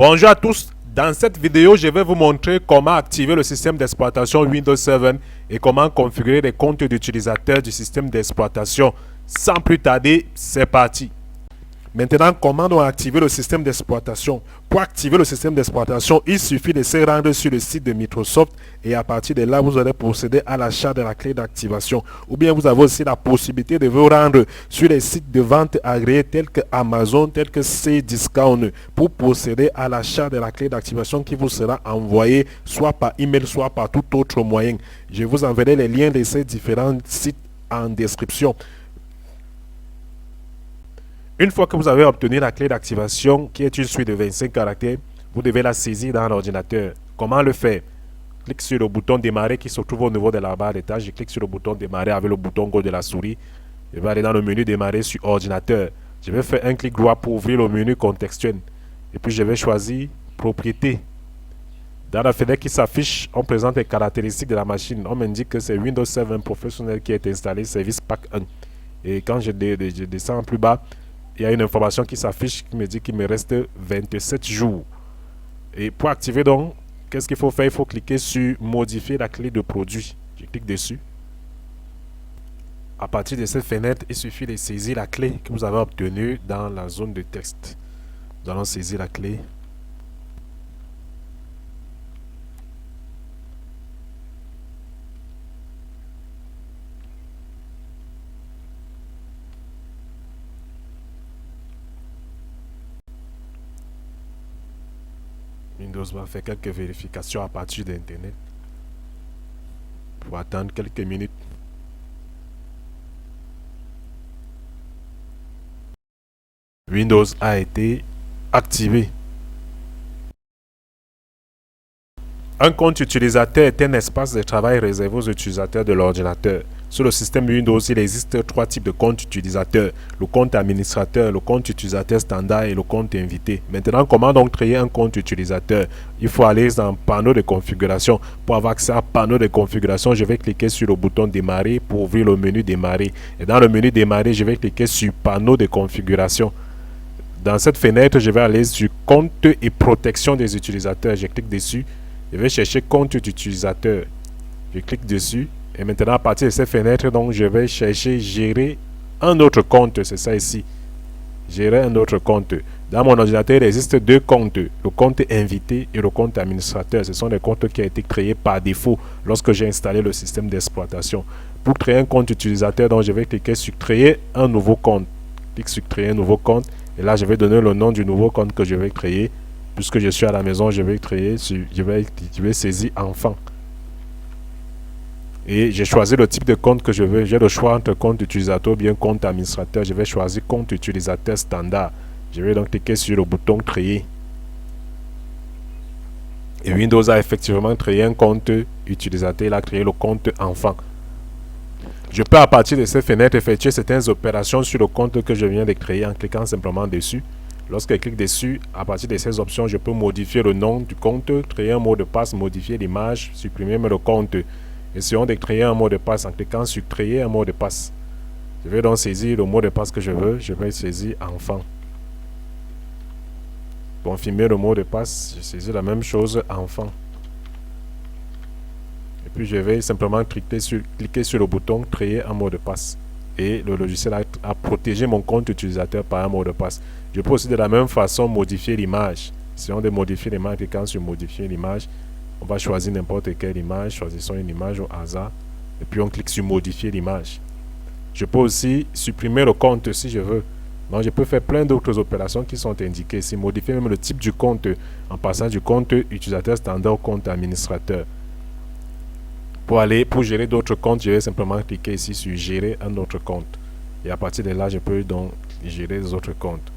Bonjour à tous, dans cette vidéo je vais vous montrer comment activer le système d'exploitation Windows 7 et comment configurer les comptes d'utilisateurs du système d'exploitation. Sans plus tarder, c'est parti. Maintenant, comment donc activer le système d'exploitation? Pour activer le système d'exploitation, il suffit de se rendre sur le site de Microsoft et à partir de là, vous allez procéder à l'achat de la clé d'activation. Ou bien vous avez aussi la possibilité de vous rendre sur les sites de vente agréés tels que Amazon, tels que Cdiscount pour procéder à l'achat de la clé d'activation qui vous sera envoyée soit par email, soit par tout autre moyen. Je vous enverrai les liens de ces différents sites en description. Une fois que vous avez obtenu la clé d'activation, qui est une suite de 25 caractères, vous devez la saisir dans l'ordinateur. Comment le faire? Clique sur le bouton démarrer qui se trouve au niveau de la barre d'étage. Je clique sur le bouton démarrer avec le bouton gauche de la souris. Je vais aller dans le menu démarrer sur ordinateur. Je vais faire un clic droit pour ouvrir le menu contextuel. Et puis je vais choisir propriété. Dans la fenêtre qui s'affiche, on présente les caractéristiques de la machine. On m'indique que c'est Windows 7 Professionnel qui est installé, Service Pack 1. Et quand je descends plus bas, il y a une information qui s'affiche qui me dit qu'il me reste 27 jours. Et pour activer donc, qu'est-ce qu'il faut faire? Il faut cliquer sur modifier la clé de produit. Je clique dessus. À partir de cette fenêtre, il suffit de saisir la clé que vous avez obtenue dans la zone de texte. Nous allons saisir la clé. Windows va faire quelques vérifications à partir d'Internet. Il faut attendre quelques minutes. Windows a été activé. Un compte utilisateur est un espace de travail réservé aux utilisateurs de l'ordinateur. Sur le système Windows, il existe trois types de comptes utilisateurs. Le compte administrateur, le compte utilisateur standard et le compte invité. Maintenant, comment donc créer un compte utilisateur? Il faut aller dans panneau de configuration. Pour avoir accès à panneau de configuration, je vais cliquer sur le bouton démarrer pour ouvrir le menu démarrer. Et dans le menu démarrer, je vais cliquer sur panneau de configuration. Dans cette fenêtre, je vais aller sur compte et protection des utilisateurs. Je clique dessus. Je vais chercher compte d'utilisateur. Je clique dessus. Et maintenant, à partir de cette fenêtre, donc, je vais chercher gérer un autre compte. C'est ça ici. Gérer un autre compte. Dans mon ordinateur, il existe deux comptes. Le compte invité et le compte administrateur. Ce sont des comptes qui ont été créés par défaut lorsque j'ai installé le système d'exploitation. Pour créer un compte utilisateur, donc, je vais cliquer sur créer un nouveau compte. Clique sur créer un nouveau compte. Et là, je vais donner le nom du nouveau compte que je vais créer. Puisque je suis à la maison, je vais créer, je vais saisir enfant. Et j'ai choisi le type de compte que je veux. J'ai le choix entre compte utilisateur ou bien compte administrateur. Je vais choisir compte utilisateur standard. Je vais donc cliquer sur le bouton créer. Et Windows a effectivement créé un compte utilisateur. Il a créé le compte enfant. Je peux à partir de cette fenêtre effectuer certaines opérations sur le compte que je viens de créer en cliquant simplement dessus. Lorsque je clique dessus, à partir de ces options, je peux modifier le nom du compte, créer un mot de passe, modifier l'image, supprimer le compte. Essayons de créer un mot de passe en cliquant sur créer un mot de passe. Je vais donc saisir le mot de passe que je veux. Je vais saisir enfant. Confirmer le mot de passe, je saisis la même chose enfant. Et puis je vais simplement cliquer sur le bouton créer un mot de passe. Et le logiciel a protégé mon compte utilisateur par un mot de passe. Je peux aussi de la même façon modifier l'image. Si on veut modifier l'image, cliquant sur modifier l'image, on va choisir n'importe quelle image. Choisissons une image au hasard. Et puis on clique sur modifier l'image. Je peux aussi supprimer le compte si je veux. Donc je peux faire plein d'autres opérations qui sont indiquées ici. Modifier même le type du compte en passant du compte utilisateur standard au compte administrateur. Pour gérer d'autres comptes, je vais simplement cliquer ici sur gérer un autre compte. Et à partir de là, je peux donc gérer les autres comptes.